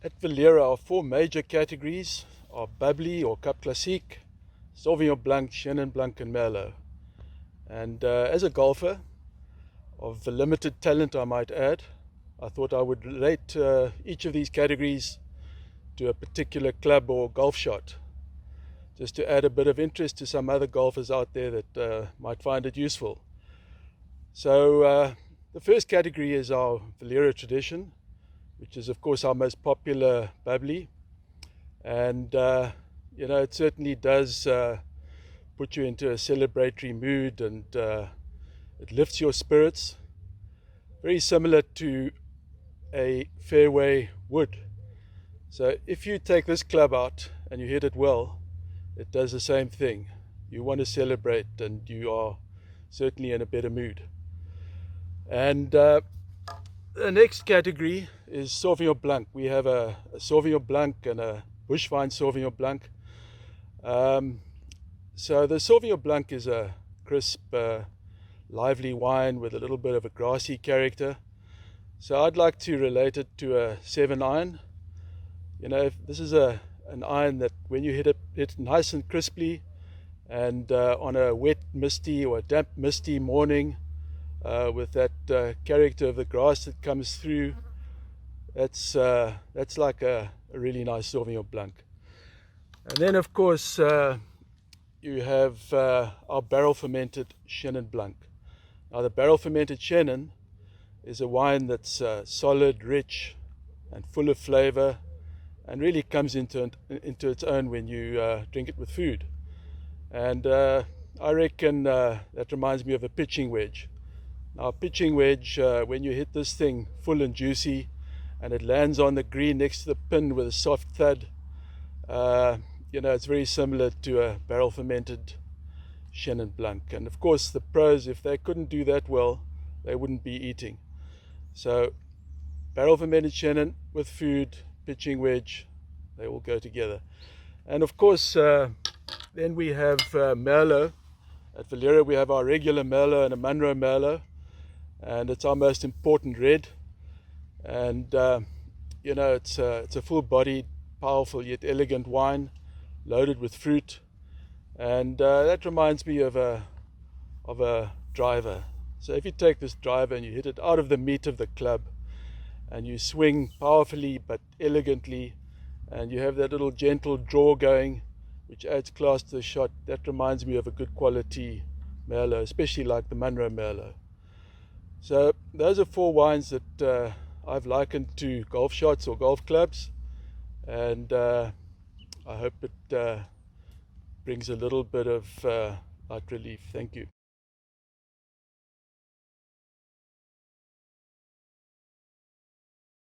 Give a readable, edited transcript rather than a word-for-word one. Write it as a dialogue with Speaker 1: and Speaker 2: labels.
Speaker 1: At Lehrer, our four major categories are bubbly or Cup Classique, Sauvignon Blanc, Chenin Blanc and Merlot. And as a golfer of limited talent, I might add, I thought I would relate each of these categories to a particular club or golf shot, just to add a bit of interest to some other golfers out there that might find it useful. So the first category is our Lehrer Tradition, which is of course our most popular bubbly, and it certainly does put you into a celebratory mood, and it lifts your spirits, very similar to a fairway would. So if you take this club out and you hit it well, it does the same thing. You want to celebrate, and you are certainly in a better mood. And the next category is Sauvignon Blanc. We have a Sauvignon Blanc and a Bushvine Sauvignon Blanc. So the Sauvignon Blanc is a crisp, lively wine with a little bit of a grassy character. So I'd like to relate it to a 7-iron. This is an iron that when you hit it nice and crisply, and on a wet, misty or a damp, misty morning, with that character of the grass that comes through, that's like a really nice Sauvignon Blanc. And then of course you have our barrel fermented Chenin Blanc. Now the barrel fermented Chenin is a wine that's solid, rich and full of flavor, and really comes into its own when you drink it with food. And I reckon that reminds me of a pitching wedge. Now, a pitching wedge, when you hit this thing full and juicy and it lands on the green next to the pin with a soft thud, it's very similar to a barrel fermented Chenin Blanc. And of course the pros, if they couldn't do that well, they wouldn't be eating. So barrel fermented Chenin with food, pitching wedge, they all go together. And of course then we have Merlot. At Lehrer we have our regular Merlot and a Munro Merlot, and it's our most important red. And it's a full-bodied, powerful yet elegant wine, loaded with fruit. And that reminds me of a driver. So if you take this driver and you hit it out of the meat of the club, and you swing powerfully but elegantly, and you have that little gentle draw going, which adds class to the shot, that reminds me of a good quality Merlot, especially like the Munro Merlot. So those are four wines that I've likened to golf shots or golf clubs, and I hope it brings a little bit of light relief. Thank you.